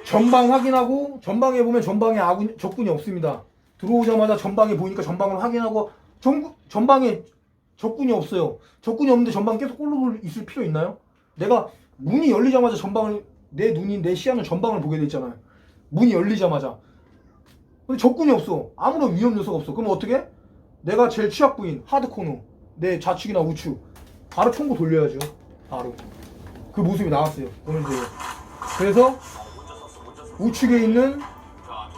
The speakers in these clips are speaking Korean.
전방 확인하고 전방에 보면 전방에 적군이 없습니다. 들어오자마자 전방에 보니까 전방을 확인하고 전방에 적군이 없어요. 적군이 없는데 전방 계속 꼴로 있을 필요 있나요? 내가 문이 열리자마자 전방을 내 시야는 전방을 보게 돼 있잖아요. 문이 열리자마자. 근데 적군이 없어. 아무런 위험 요소가 없어. 그럼 어떻게? 내가 제일 취약 부인 하드코너 내 좌측이나 우측 바로 총구 돌려야죠. 바로 그 모습이 나왔어요. 오늘 이제 그래서 우측에 있는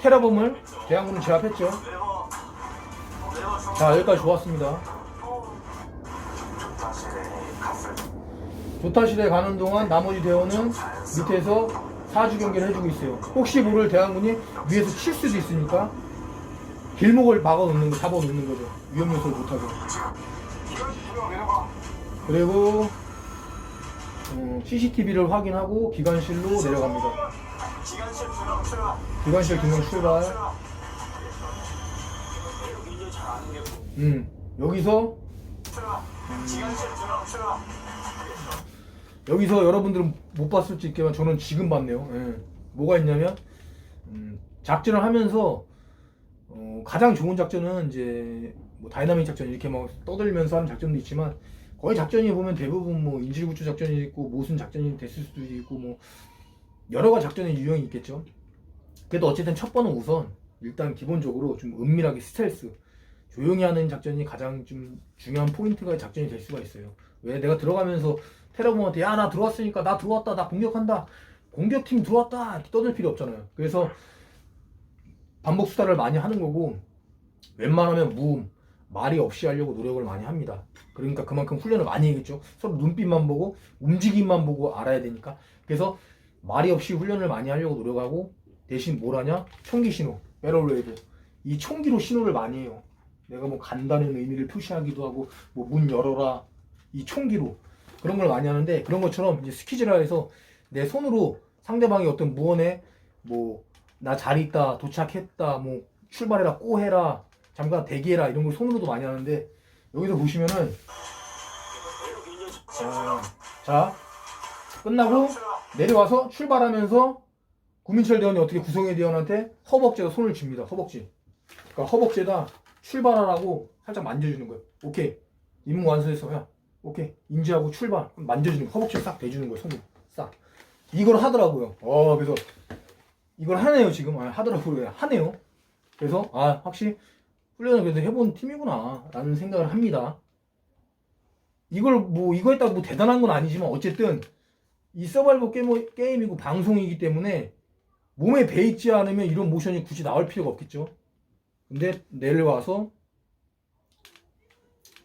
테러범을 대항군은 제압했죠. 자, 여기까지 좋았습니다. 조타실에 가는 동안 나머지 대원은 밑에서 사주 경계를 해주고 있어요. 혹시 모를 대항군이 위에서 칠 수도 있으니까 길목을 막아놓는 거, 잡아놓는 거죠. 위험 요소를 못하게. 그리고 CCTV를 확인하고 기관실로 내려갑니다. 기관실 2명 출발. 여기서 여러분들은 못 봤을지 있겠지만 저는 지금 봤네요. 예. 뭐가 있냐면 작전을 하면서 가장 좋은 작전은 이제 뭐 다이나믹 작전 이렇게 막 떠들면서 하는 작전도 있지만 거의 작전이 보면 대부분 뭐 인질구조 작전이 있고 모순 작전이 됐을 수도 있고 뭐 여러 가지 작전의 유형이 있겠죠. 그래도 어쨌든 첫 번은 우선 일단 기본적으로 좀 은밀하게 스텔스 조용히 하는 작전이 가장 좀 중요한 포인트가 작전이 될 수가 있어요. 왜 내가 들어가면서 테러범한테 야 나 들어왔으니까 나 들어왔다 나 공격한다 공격팀 들어왔다 이렇게 떠들 필요 없잖아요. 그래서 반복 수사를 많이 하는 거고 웬만하면 무음 말이 없이 하려고 노력을 많이 합니다. 그러니까 그만큼 훈련을 많이 해야겠죠. 서로 눈빛만 보고 움직임만 보고 알아야 되니까. 그래서 말이 없이 훈련을 많이 하려고 노력하고 대신 뭘 하냐? 총기 신호, 배럴웨이브. 이 총기로 신호를 많이 해요. 내가 뭐 간다는 의미를 표시하기도 하고 뭐 문 열어라 이 총기로 그런 걸 많이 하는데 그런 것처럼 이제 스키즈라에서 내 손으로 상대방이 어떤 무언에 뭐 나 잘 있다 도착했다 뭐 출발해라 꼬해라 잠깐 대기해라 이런 걸 손으로도 많이 하는데 여기서 보시면은 자 끝나고 내려와서 출발하면서 구민철 대원이 어떻게 구성의 대원한테 허벅지에다 손을 줍니다. 허벅지. 그러니까 허벅지에다 출발하라고 살짝 만져주는 거예요. 오케이 임무 완수했어. 야 오케이 인지하고 출발 만져주는 거 허벅지를 싹 대주는 거예요. 손으로 싹 이걸 하더라고요. 그래서 이걸 하네요. 지금 하더라고요. 하네요. 그래서 확실히 훈련을 그래도 해본 팀이구나 라는 생각을 합니다. 이걸 뭐 이거 했다고 뭐 대단한 건 아니지만 어쨌든 이 서바이벌 게임이고 방송이기 때문에 몸에 배있지 않으면 이런 모션이 굳이 나올 필요가 없겠죠. 근데 내려와서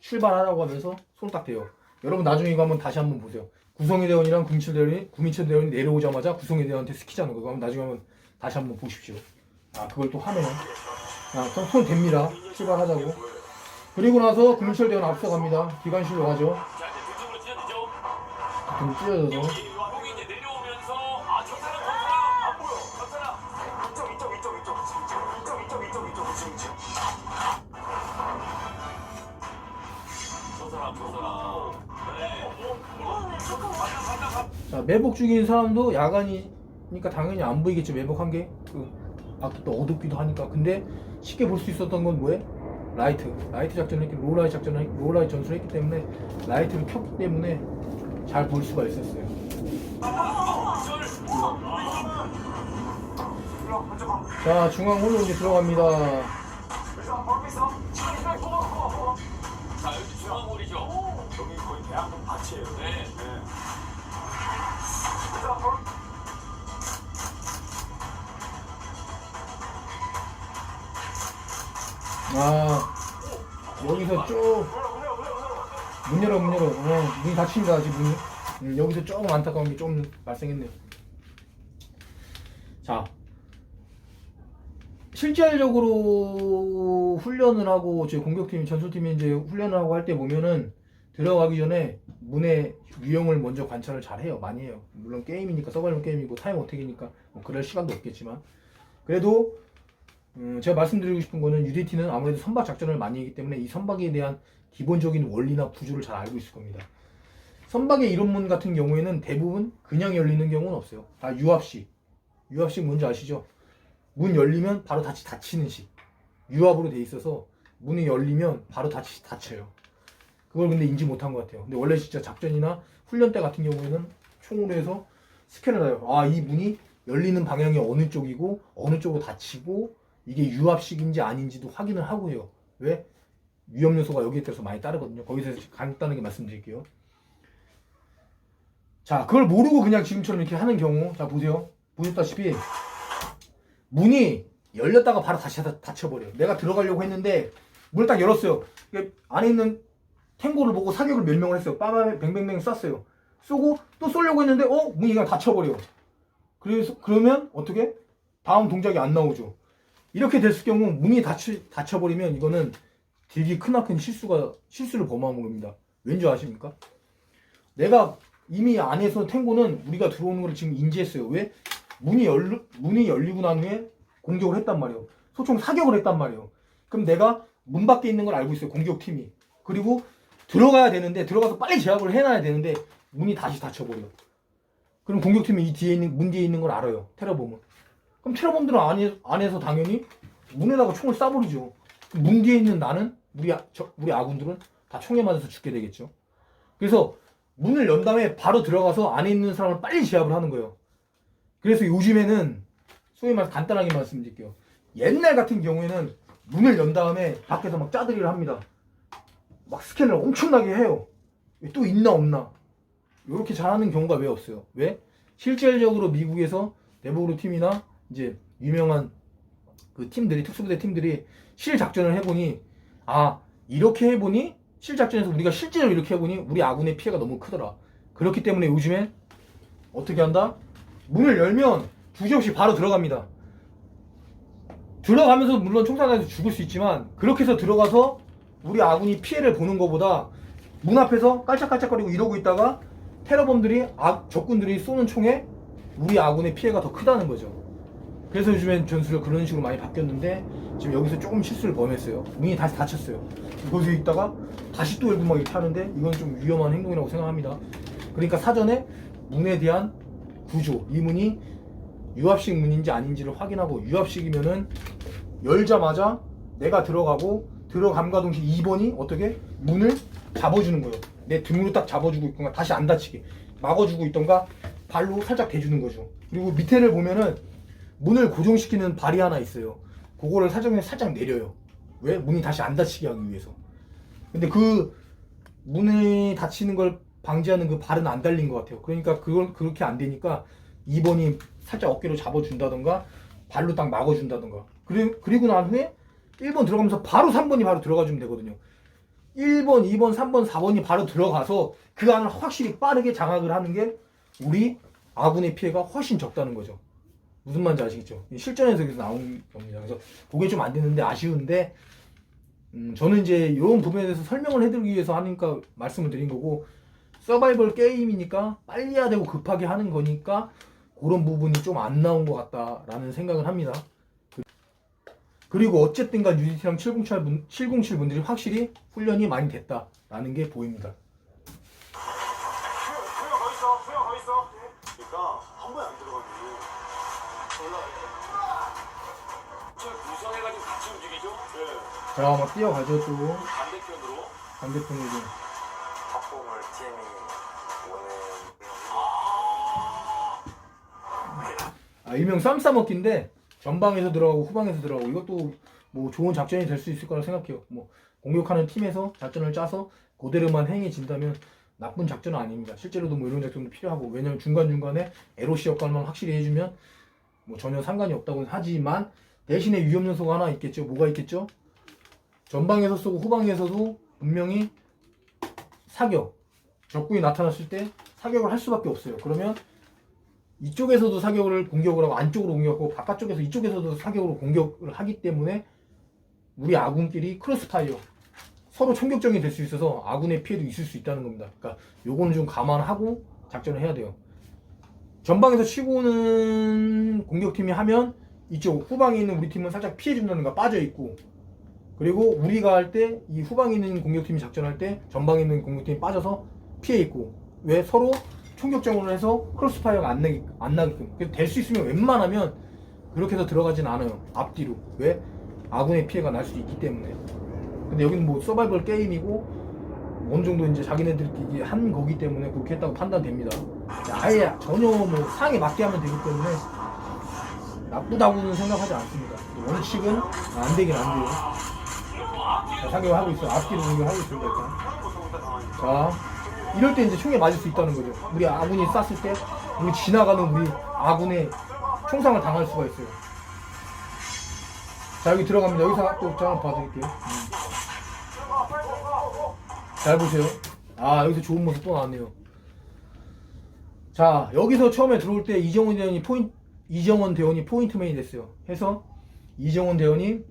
출발하라고 하면서 손 딱 대요. 여러분 나중에 이거 한번 다시 한번 보세요. 구성의 대원이랑 구민철 대원이 내려오자마자 구성의 대원한테 스키자는 거. 한번 나중에 한번 다시 한번 보십시오. 그걸 또 하네요. 손 댑니다. 출발하자고. 그리고 나서 구민철 대원 앞서갑니다. 기관실로 가죠. 좀 찢어져서. 자, 매복 중인 사람도 야간이니까 당연히 안 보이겠죠. 매복한 게 밖에 또 어둡기도 하니까. 근데 쉽게 볼 수 있었던 건 뭐예요? 라이트 작전을 했기 로라이트 전술을 했기 때문에 라이트를 켰기 때문에 잘 볼 수가 있었어요. 자, 중앙 홀로 이제 들어갑니다. 자, 여기 중앙홀이죠. 여기 거의 대학원 밭이에요. 네. 여기서 쭉 문 열어. 문이 닫힙니다. 아직 문이. 여기서 조금 안타까운 게 좀 발생했네요. 자, 실질적으로 훈련을 하고 저희 공격팀 전술팀이 이제 훈련을 하고 할 때 보면은 들어가기 전에 문의 유형을 먼저 관찰을 잘 해요. 많이 해요. 물론 게임이니까 서바이벌 게임이고 타임 어택이니까 뭐 그럴 시간도 없겠지만 그래도 제가 말씀드리고 싶은 거는 UDT는 아무래도 선박 작전을 많이 하기 때문에 이 선박에 대한 기본적인 원리나 구조를 잘 알고 있을 겁니다. 선박의 이론문 같은 경우에는 대부분 그냥 열리는 경우는 없어요. 다 유압식 유압식 뭔지 아시죠? 문 열리면 바로 닫히는 식. 유압으로 돼 있어서 문이 열리면 바로 닫혀요. 그걸 근데 인지 못한 것 같아요. 근데 원래 진짜 작전이나 훈련 때 같은 경우에는 총으로 해서 스캔을 해요. 아, 이 문이 열리는 방향이 어느 쪽이고 어느 쪽으로 닫히고 이게 유압식인지 아닌지도 확인을 하고 해요. 왜? 위험 요소가 여기에 따라서 많이 따르거든요. 거기서 간단하게 말씀드릴게요. 자, 그걸 모르고 그냥 지금처럼 이렇게 하는 경우, 자 보세요. 보셨다시피 문이 열렸다가 바로 다시 닫혀버려요. 내가 들어가려고 했는데 문을 딱 열었어요. 안에 있는 탱고를 보고 사격을 몇 명을 했어요. 빠밤 뱅뱅뱅 쐈어요. 쏘고 또 쏘려고 했는데 문이 그냥 닫혀버려. 그러면 어떻게? 다음 동작이 안 나오죠. 이렇게 됐을 경우 문이 닫혀버리면 이거는 되게 크나큰 실수를 범한 겁니다. 왠지 아십니까? 내가 이미 안에서 탱고는 우리가 들어오는 걸 지금 인지했어요. 왜? 문이 열리고 난 후에 공격을 했단 말이에요. 소총 사격을 했단 말이에요. 그럼 내가 문 밖에 있는 걸 알고 있어요. 공격팀이. 그리고 들어가야 되는데 들어가서 빨리 제압을 해놔야 되는데 문이 다시 닫혀버려. 그럼 공격팀이 문 뒤에 있는 걸 알아요. 테러범은. 그럼 테러범들은 안에서 당연히 문에다가 총을 쏴버리죠. 문 뒤에 있는 나는 우리 아군들은 다 총에 맞아서 죽게 되겠죠. 그래서 문을 연 다음에 바로 들어가서 안에 있는 사람을 빨리 제압을 하는 거예요. 그래서 요즘에는 소위 말해서 간단하게 말씀드릴게요. 옛날 같은 경우에는 문을 연 다음에 밖에서 막 짜들이를 합니다. 막 스캔을 엄청나게 해요. 또 있나 없나. 이렇게 잘하는 경우가 왜 없어요? 왜? 실질적으로 미국에서 내부그룹 팀이나 이제 유명한 그 팀들이, 특수부대 팀들이 실작전을 해보니, 아, 이렇게 해보니 실작전에서 우리가 실제로 이렇게 해보니 우리 아군의 피해가 너무 크더라. 그렇기 때문에 요즘에 어떻게 한다? 문을 열면 두지없이 바로 들어갑니다. 들어가면서 물론 총살당해서 죽을 수 있지만 그렇게 해서 들어가서 우리 아군이 피해를 보는 것보다 문 앞에서 깔짝깔짝거리고 이러고 있다가 테러범들이 적군들이 쏘는 총에 우리 아군의 피해가 더 크다는 거죠. 그래서 요즘엔 전술이 그런 식으로 많이 바뀌었는데 지금 여기서 조금 실수를 범했어요. 문이 다시 닫혔어요. 거기서 있다가 다시 또 열고 막 이렇게 하는데 이건 좀 위험한 행동이라고 생각합니다. 그러니까 사전에 문에 대한 구조, 이 문이 유압식 문인지 아닌지를 확인하고, 유압식이면은 열자마자 내가 들어감과 동시에 2번이 어떻게 문을 잡아주는 거예요. 내 등으로 딱 잡아주고 있거나 다시 안 다치게 막아주고 있던가 발로 살짝 대주는 거죠. 그리고 밑에를 보면은 문을 고정시키는 발이 하나 있어요. 그거를 사정에 살짝 내려요. 왜? 문이 다시 안 닫히게 하기 위해서. 근데 그 문이 닫히는 걸 방지하는 그 발은 안 달린 것 같아요. 그러니까 그걸 그렇게 안 되니까 2번이 살짝 어깨로 잡아준다던가 발로 딱 막아준다던가. 그리고 난 후에 1번 들어가면서 바로 3번이 바로 들어가주면 되거든요. 1번, 2번, 3번, 4번이 바로 들어가서 그 안을 확실히 빠르게 장악을 하는 게 우리 아군의 피해가 훨씬 적다는 거죠. 무슨 말인지 아시겠죠? 실전에서 여기서 나온 겁니다. 그래서 그게 좀 안 되는데 아쉬운데, 저는 이제 이런 부분에 대해서 설명을 해드리기 위해서 하니까 말씀을 드린 거고, 서바이벌 게임이니까 빨리 해야 되고 급하게 하는 거니까 그런 부분이 좀 안 나온 것 같다라는 생각을 합니다. 그리고 어쨌든간 UDT랑 707 분들이 확실히 훈련이 많이 됐다라는 게 보입니다. 수영 거기 있어. 그러니까 한 번에 안 들어가지. 저 구성해가지고 같이 움직이죠? 네. 자, 막 뛰어가죠. 또 반대편으로. 반대편으로. 작품을 팀이 오늘 일명 쌈 싸먹기인데 전방에서 들어가고 후방에서 들어가고, 이것도 뭐 좋은 작전이 될 수 있을 거라 생각해요. 뭐 공격하는 팀에서 작전을 짜서 그대로만 행해진다면 나쁜 작전은 아닙니다. 실제로도 뭐 이런 작전도 필요하고, 왜냐면 중간중간에 LOC 역할만 확실히 해주면 뭐 전혀 상관이 없다고 하지만 대신에 위험 요소가 하나 있겠죠. 뭐가 있겠죠? 전방에서 쏘고 후방에서도 분명히 사격, 적군이 나타났을 때 사격을 할 수밖에 없어요. 그러면 이쪽에서도 공격을 하고 안쪽으로 공격하고 바깥쪽에서 이쪽에서도 사격으로 공격을 하기 때문에 우리 아군끼리 크로스파이어, 서로 총격전이 될 수 있어서 아군의 피해도 있을 수 있다는 겁니다. 그러니까 요거는 좀 감안하고 작전을 해야 돼요. 전방에서 치고 오는 공격팀이 하면 이쪽 후방에 있는 우리 팀은 살짝 피해준다는가 빠져있고, 그리고 우리가 할 때 이 후방에 있는 공격팀이 작전할 때 전방에 있는 공격팀이 빠져서 피해있고, 왜? 서로 총격적으로 해서 크로스파이어가 안 나게끔. 될 수 있으면 웬만하면 그렇게 해서 들어가진 않아요. 앞뒤로. 왜? 아군의 피해가 날 수도 있기 때문에. 근데 여기는 뭐 서바이벌 게임이고 어느 정도 이제 자기네들끼리 한 거기 때문에 그렇게 했다고 판단됩니다. 아예 전혀 뭐 상에 맞게 하면 되기 때문에 나쁘다고는 생각하지 않습니다. 원칙은 안 되긴 안 돼요. 자, 사격을 하고 있어요. 앞뒤로 공격하고 있습니다. 일단. 자, 이럴 때 이제 총에 맞을 수 있다는 거죠. 우리 아군이 쐈을 때 우리 지나가는 우리 아군의 총상을 당할 수가 있어요. 자, 여기 들어갑니다. 여기서 또 한번 봐드릴게요. 잘 보세요. 아, 여기서 좋은 모습 또 나왔네요. 자, 여기서 처음에 들어올 때 이정원 대원이 포인트맨이 됐어요. 해서 이정원 대원이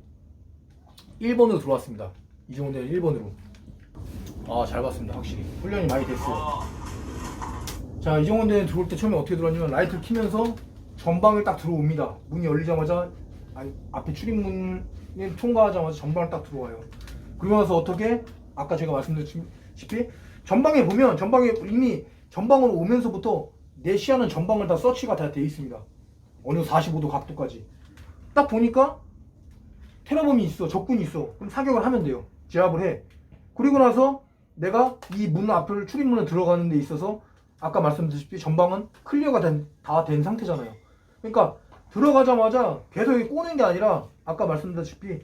1번으로 들어왔습니다. 이정원 대원 1번으로. 아, 잘 봤습니다. 확실히 훈련이 많이 됐어요. 자, 이정원 대원 들어올 때 처음에 어떻게 들어왔냐면 라이트를 키면서 전방을 딱 들어옵니다. 문이 열리자마자 앞에 출입문을 통과하자마자 전방을 딱 들어와요. 그러고 나서 어떻게 아까 제가 말씀드렸다시피 전방에 보면 이미 전방으로 오면서부터 내 시야는 전방을 다 서치가 다 돼 있습니다. 어느 45도 각도까지. 딱 보니까 테러범이 있어, 적군이 있어. 그럼 사격을 하면 돼요. 제압을 해. 그리고 나서 내가 이 문 앞을 출입문을 들어가는 데 있어서 아까 말씀드렸다시피 전방은 클리어가 다 된 상태잖아요. 그러니까 들어가자마자 계속 꼬는 게 아니라 아까 말씀드렸다시피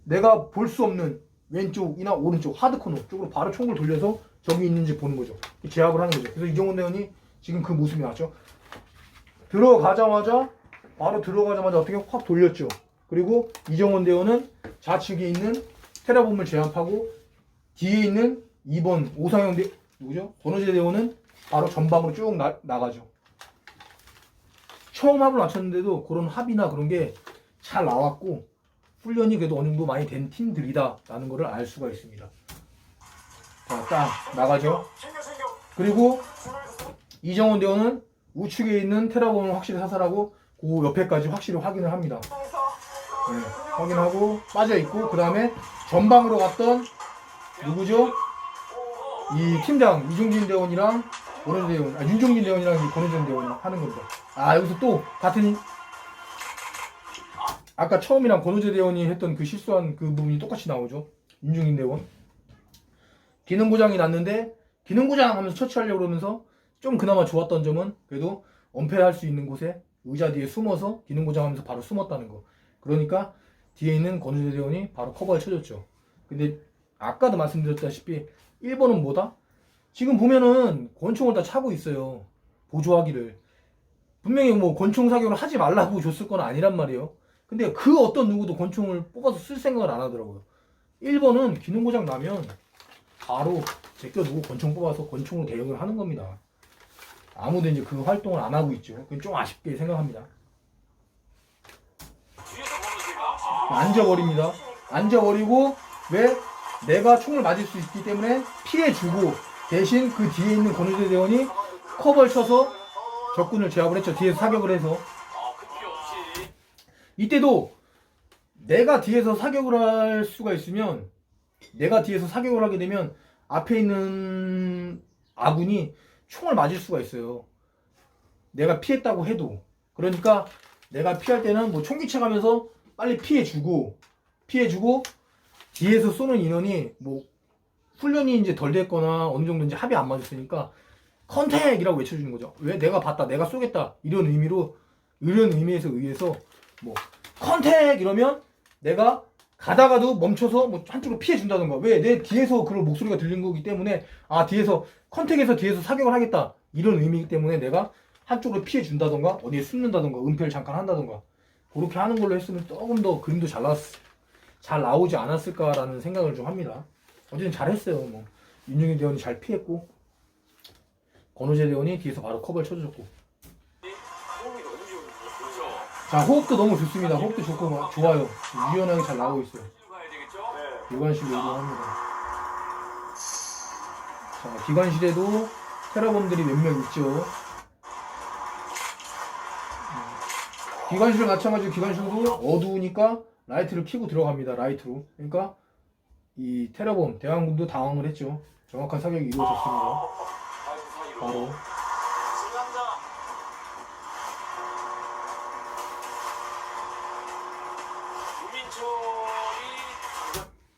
내가 볼 수 없는 왼쪽이나 오른쪽 하드코너 쪽으로 바로 총을 돌려서 적이 있는지 보는 거죠. 제압을 하는 거죠. 그래서 이정원 대원이 지금 그 모습이 나왔죠. 바로 들어가자마자 어떻게 확 돌렸죠. 그리고 이정원 대원은 좌측에 있는 테러범을 제압하고 뒤에 있는 2번 오상영 권호재 대원은 바로 전방으로 쭉 나가죠. 처음 합을 맞췄는데도 그런 합이나 그런 게 잘 나왔고 훈련이 그래도 어느 정도 많이 된 팀들이다 라는 것을 알 수가 있습니다. 자, 딱 나가죠. 그리고 이정원 대원은 우측에 있는 테러범을 확실히 사살하고 그 옆에까지 확실히 확인을 합니다. 네, 확인하고 빠져있고 그 다음에 전방으로 갔던 누구죠? 이 팀장 이종진 대원이랑 권호재 대원, 윤종진 대원이랑 권호재 대원이 하는 겁니다. 아, 여기서 또 같은 아까 처음이랑 권호재 대원이 했던 그 실수한 그 부분이 똑같이 나오죠. 윤종진 대원. 기능 고장이 났는데 기능 고장 하면서 처치하려고 그러면서 좀 그나마 좋았던 점은 그래도 엄폐할 수 있는 곳에 의자 뒤에 숨어서 기능 고장 하면서 바로 숨었다는 거. 그러니까 뒤에 있는 권호재 대원이 바로 커버를 쳐줬죠. 근데 아까도 말씀드렸다시피 1번은 뭐다? 지금 보면은 권총을 다 차고 있어요. 보조하기를. 분명히 뭐 권총 사격을 하지 말라고 줬을 건 아니란 말이에요. 근데 그 어떤 누구도 권총을 뽑아서 쓸 생각을 안 하더라고요. 1번은 기능 고장 나면 바로 제껴두고 권총 뽑아서 권총으로 대응을 하는 겁니다. 아무도 이제 그 활동을 안 하고 있죠. 그건 좀 아쉽게 생각합니다. 앉아버립니다. 앉아버리고 왜? 내가 총을 맞을 수 있기 때문에 피해주고 대신 그 뒤에 있는 권호재 대원이 커버를 쳐서 적군을 제압을 했죠. 뒤에서 사격을 해서. 이때도 내가 뒤에서 사격을 할 수가 있으면 내가 뒤에서 사격을 하게 되면 앞에 있는 아군이 총을 맞을 수가 있어요. 내가 피했다고 해도. 그러니까 내가 피할 때는 뭐 총기체 가면서 빨리 피해주고 뒤에서 쏘는 인원이 뭐 훈련이 이제 덜 됐거나 어느 정도 이제 합이 안 맞았으니까 컨택이라고 외쳐주는 거죠. 왜? 내가 봤다, 내가 쏘겠다 이런 의미에서 뭐 컨택 이러면 내가 가다가도 멈춰서 뭐 한쪽으로 피해 준다던가. 왜? 내 뒤에서 그런 목소리가 들린 거기 때문에 아 뒤에서 컨택해서 뒤에서 사격을 하겠다 이런 의미이기 때문에 내가 한쪽으로 피해 준다던가 어디에 숨는다던가 은폐를 잠깐 한다던가 그렇게 하는 걸로 했으면 조금 더 그림도 잘 나오지 않았을까라는 생각을 좀 합니다. 어쨌든 잘했어요. 뭐 윤용희 대원이 잘 피했고 권호재 대원이 뒤에서 바로 커버를 쳐줬고. 자, 호흡도 너무 좋습니다. 호흡도 좋고 좋아요. 유연하게 잘 나오고 있어요. 기관실 요구합니다. 자, 기관실에도 테러범들이 몇 명 있죠. 기관실은 마찬가지로 기관실도 어두우니까 라이트를 켜고 들어갑니다. 라이트로. 그러니까 이 테러범 대왕군도 당황을 했죠. 정확한 사격이 이루어졌습니다. 바로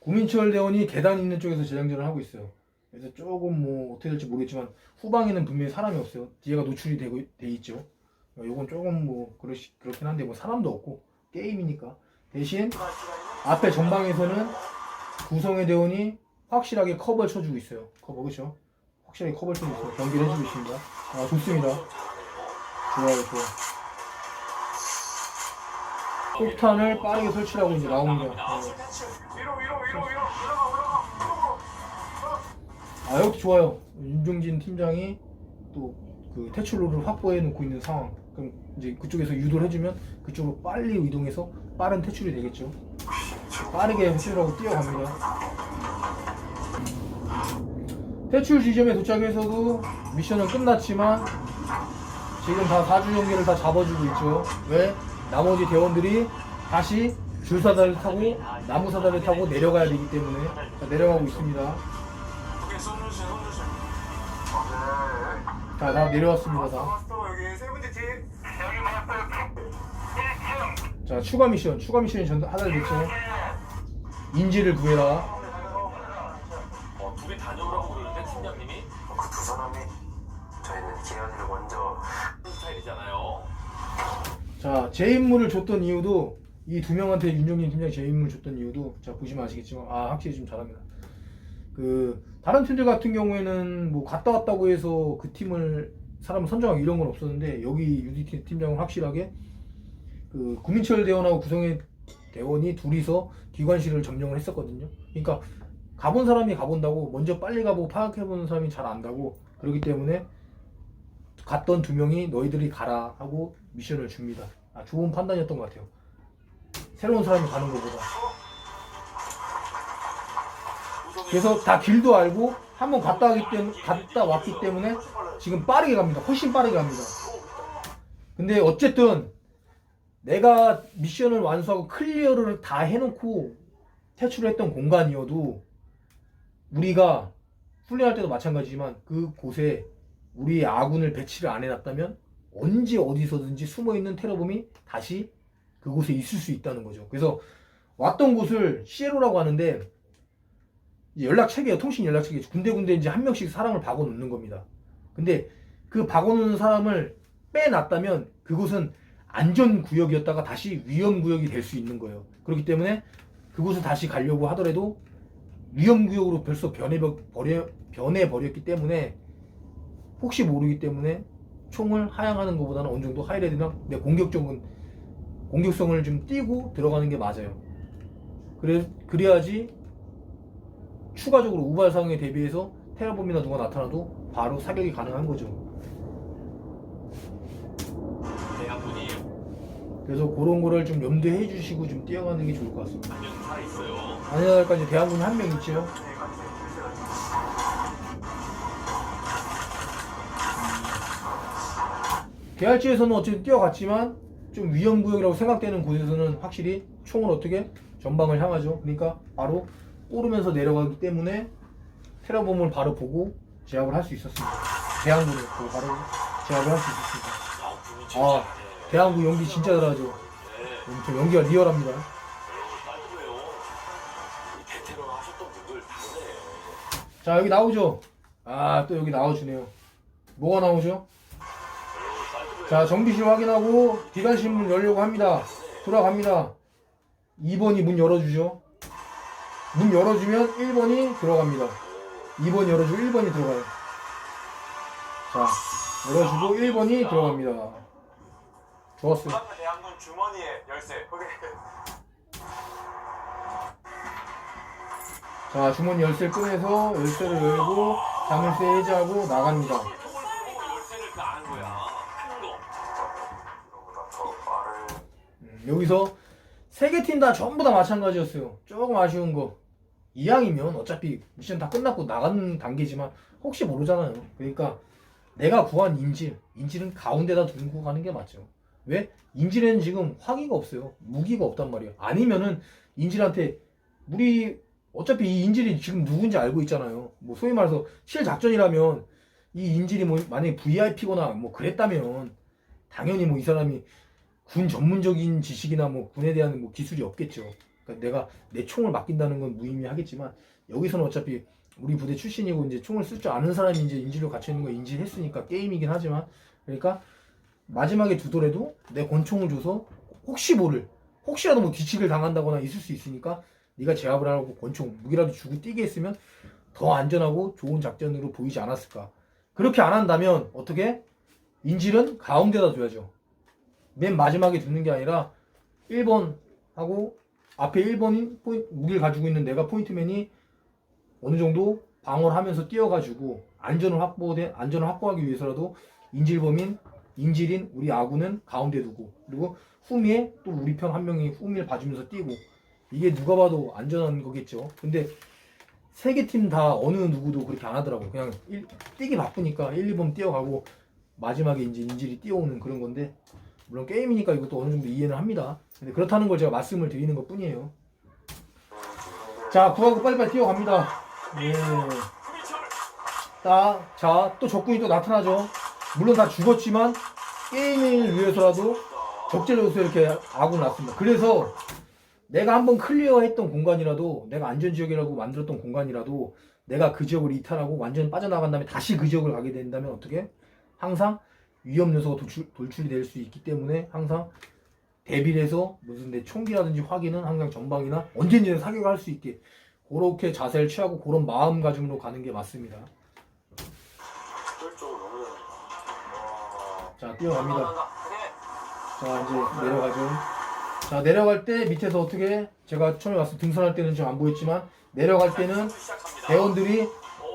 구민철 대원이 계단 있는 쪽에서 재장전을 하고 있어요. 그래서 조금 뭐 어떻게 될지 모르겠지만 후방에는 분명히 사람이 없어요. 뒤에가 노출이 돼 있죠. 요건 조금 뭐 그렇긴 한데 뭐 사람도 없고 게임이니까. 대신 앞에 전방에서는 구성의 대원이 확실하게 커버를 쳐주고 있어요. 커버 그렇죠? 확실하게 커버를 쳐주고 있어요. 경기를 해주고 있습니다. 아 좋습니다. 좋아요 좋아. 폭탄을 빠르게 설치하고 이제 나옵니다. 아 여기 좋아요. 윤종진 팀장이 또 그 퇴출로를 확보해 놓고 있는 상황. 그럼 이제 그쪽에서 유도를 해주면 그쪽으로 빨리 이동해서 빠른 퇴출이 되겠죠. 빠르게 퇴출하고 뛰어갑니다. 퇴출 지점에 도착해서도 미션은 끝났지만 지금 다 4주 연계를 다 잡아주고 있죠. 왜? 나머지 대원들이 다시 줄사다를 타고 나무사다를 타고 내려가야 되기 때문에 자, 내려가고 있습니다. 자, 다 내려왔습니다. 다. 자, 추가 미션이 하달됐죠. 인지를 구해라. 둘이 다녀오라고 그러는데 팀장님이 그 두 사람이 저희는 기현이를 먼저 스타일이잖아요. 자, 제 임무를 줬던 이유도 이 두 명한테 윤종진 팀장이 제 임무를 줬던 이유도 자 보시면 아시겠지만 확실히 좀 잘합니다. 그 다른 팀들 같은 경우에는 뭐 갔다 왔다고 해서 그 팀을 사람을 선정하고 이런 건 없었는데 여기 UDT 팀장은 확실하게 그 구민철 대원하고 구성의 대원이 둘이서 기관실을 점령을 했었거든요. 그러니까 가본 사람이 가본다고 먼저 빨리 가보고 파악해보는 사람이 잘 안다고 그렇기 때문에 갔던 두 명이 너희들이 가라 하고 미션을 줍니다. 좋은 판단이었던 것 같아요. 새로운 사람이 가는 것보다. 그래서 다 길도 알고 한번 갔다 왔기 때문에 지금 빠르게 갑니다. 훨씬 빠르게 갑니다. 근데 어쨌든 내가 미션을 완수하고 클리어를 다 해놓고 퇴출을 했던 공간이어도 우리가 훈련할 때도 마찬가지지만 그 곳에 우리 아군을 배치를 안 해놨다면 언제 어디서든지 숨어있는 테러범이 다시 그곳에 있을 수 있다는 거죠. 그래서 왔던 곳을 시에로라고 하는데 연락체계예요. 통신 연락체계. 군데군데 이제 한 명씩 사람을 박아놓는 겁니다. 근데 그 박아놓는 사람을 빼놨다면 그곳은 안전구역이었다가 다시 위험구역이 될 수 있는 거예요. 그렇기 때문에 그곳을 다시 가려고 하더라도 위험구역으로 벌써 변해버렸기 때문에 혹시 모르기 때문에 총을 하향하는 것보다는 어느 정도 하이레드나 내 공격성을 좀 띄고 들어가는 게 맞아요. 그래야지 추가적으로 우발 상황에 대비해서 테러범이나 누가 나타나도 바로 사격이 가능한 거죠. 그래서 그런 거를 좀 염두해 주시고 좀 뛰어가는 게 좋을 것 같습니다. 안녕하까지 대한군 한 명 있죠. 계활지에서는 어쨌든 뛰어갔지만 좀 위험구역이라고 생각되는 곳에서는 확실히 총을 어떻게 전방을 향하죠. 그러니까 바로 오르면서 내려가기 때문에 테러범을 바로 보고 제압을 할 수 있었습니다. 대한군을 보고 바로 제압을 할 수 있었습니다. 대한군 연기 진짜 잘하죠. 엄청 연기가 리얼합니다. 자, 여기 나오죠. 또 여기 나와주네요. 뭐가 나오죠? 자, 정비실 확인하고 기관실 문 열려고 합니다. 돌아갑니다. 2번이 문 열어주죠. 문 열어주면 1번이 들어갑니다. 2번이 열어주고 1번이 들어가요. 자, 열어주고 1번이 들어갑니다. 좋았어요. 대한군 주머니에 열쇠. 자, 주머니 열쇠를 꺼내서 열쇠를 열고 자물쇠 해제하고 나갑니다. 여기서 세 개 팀 다 전부 다 마찬가지였어요. 조금 아쉬운 거. 이왕이면 어차피 미션 다 끝났고 나가는 단계지만 혹시 모르잖아요. 그러니까 내가 구한 인질은 가운데다 두고 가는 게 맞죠. 왜? 인질에는 지금 화기가 없어요. 무기가 없단 말이에요. 아니면은 인질한테 우리 어차피 이 인질이 지금 누군지 알고 있잖아요. 뭐 소위 말해서 실작전이라면 이 인질이 뭐 만약에 VIP거나 뭐 그랬다면 당연히 뭐 이 사람이 군 전문적인 지식이나 뭐 군에 대한 뭐 기술이 없겠죠. 그러니까 내가 내 총을 맡긴다는 건 무의미하겠지만 여기서는 어차피 우리 부대 출신이고 이제 총을 쓸 줄 아는 사람이 이제 인질로 갇혀 있는 거 인지했으니까 게임이긴 하지만 그러니까 마지막에 두더라도 내 권총을 줘서 혹시라도 뭐 뒤치기를 당한다거나 있을 수 있으니까 네가 제압을 하고 권총 무기라도 주고 뛰게 했으면 더 안전하고 좋은 작전으로 보이지 않았을까. 그렇게 안 한다면 어떻게? 인질은 가운데다 둬야죠. 맨 마지막에 두는 게 아니라 1번 하고 앞에 1번인 무기를 가지고 있는 내가 포인트맨이 어느 정도 방어를 하면서 뛰어가지고 안전을 확보하기 위해서라도 인질인 우리 아군은 가운데 두고 그리고 후미에 또 우리 편 한 명이 후미를 봐주면서 뛰고 이게 누가 봐도 안전한 거겠죠. 근데 세 개 팀 다 어느 누구도 그렇게 안 하더라고. 그냥 뛰기 바쁘니까 1, 2번 뛰어가고 마지막에 이제 인질이 뛰어오는 그런 건데 물론 게임이니까 이것도 어느 정도 이해는 합니다. 근데 그렇다는 걸 제가 말씀을 드리는 것 뿐이에요. 자, 구하고 빨리빨리 뛰어갑니다. 예. 자, 또 적군이 또 나타나죠. 물론 다 죽었지만 게임을 위해서라도 적재로서 이렇게 아군을 낳습니다. 그래서 내가 한번 클리어했던 공간이라도 내가 안전지역이라고 만들었던 공간이라도 내가 그 지역을 이탈하고 완전히 빠져나간 다음에 다시 그 지역을 가게 된다면 어떻게? 항상 위험 요소가 돌출이 될 수 있기 때문에 항상 대비를 해서 무슨 내 총기라든지 화기는 항상 전방이나 언제든지 사격을 할 수 있게 그렇게 자세를 취하고 그런 마음가짐으로 가는 게 맞습니다. 자, 뛰어갑니다. 자, 이제 내려가죠. 자, 내려갈 때 밑에서 어떻게 제가 처음에 와서 등산할 때는 좀 안 보였지만 내려갈 때는 대원들이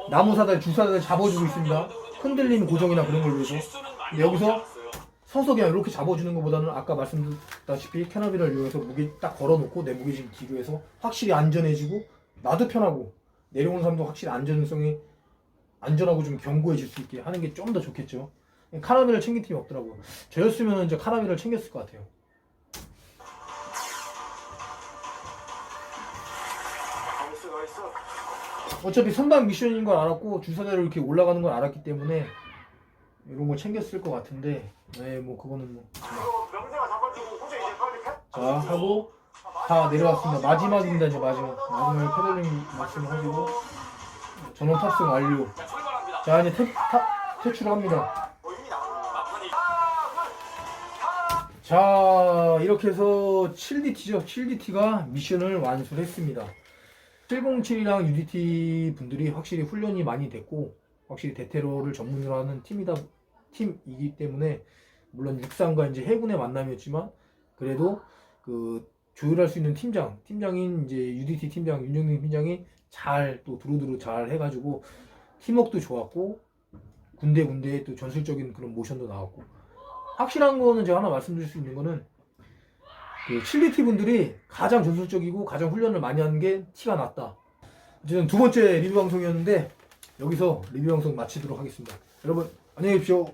나무 사다리, 주사다리 잡아주고 있습니다. 흔들림 고정이나 그런 걸 위해서. 근데 여기서 서서 그냥 이렇게 잡아주는 것보다는 아까 말씀드렸다시피 캐나비를 이용해서 무게 딱 걸어놓고 내 무게중 비교해서 확실히 안전해지고 나도 편하고 내려오는 사람도 확실히 안전하고 좀 견고해질 수 있게 하는 게 좀 더 좋겠죠. 카라비를 챙긴 팀이 없더라고요. 저였으면 이제 카라비를 챙겼을 것 같아요. 어차피 선박 미션인 걸 알았고 주사대로 이렇게 올라가는 걸 알았기 때문에 이런 걸 챙겼을 것 같은데 뭐 그거는 뭐 자 하고 다 내려왔습니다. 마지막입니다. 이제 마지막에 페달링 말씀을 하시고 전원 탑승 완료. 자 이제 퇴출합니다. 자 이렇게 해서 7DT죠. 7DT가 미션을 완수했습니다. 707이랑 UDT 분들이 확실히 훈련이 많이 됐고 확실히 대테러를 전문으로 하는 팀이기 때문에 물론 육상과 이제 해군의 만남이었지만 그래도 그 조율할 수 있는 팀장인 이제 UDT 팀장 윤정민 팀장이 잘 또 두루두루 잘 해가지고 팀워크도 좋았고 군데군데 또 전술적인 그런 모션도 나왔고 확실한 거는 제가 하나 말씀드릴 수 있는 거는 그 7DT 분들이 가장 전술적이고 가장 훈련을 많이 하는 게 티가 났다. 어쨌든 두 번째 리뷰 방송이었는데 여기서 리뷰 방송 마치도록 하겠습니다. 여러분 안녕히 계십시오.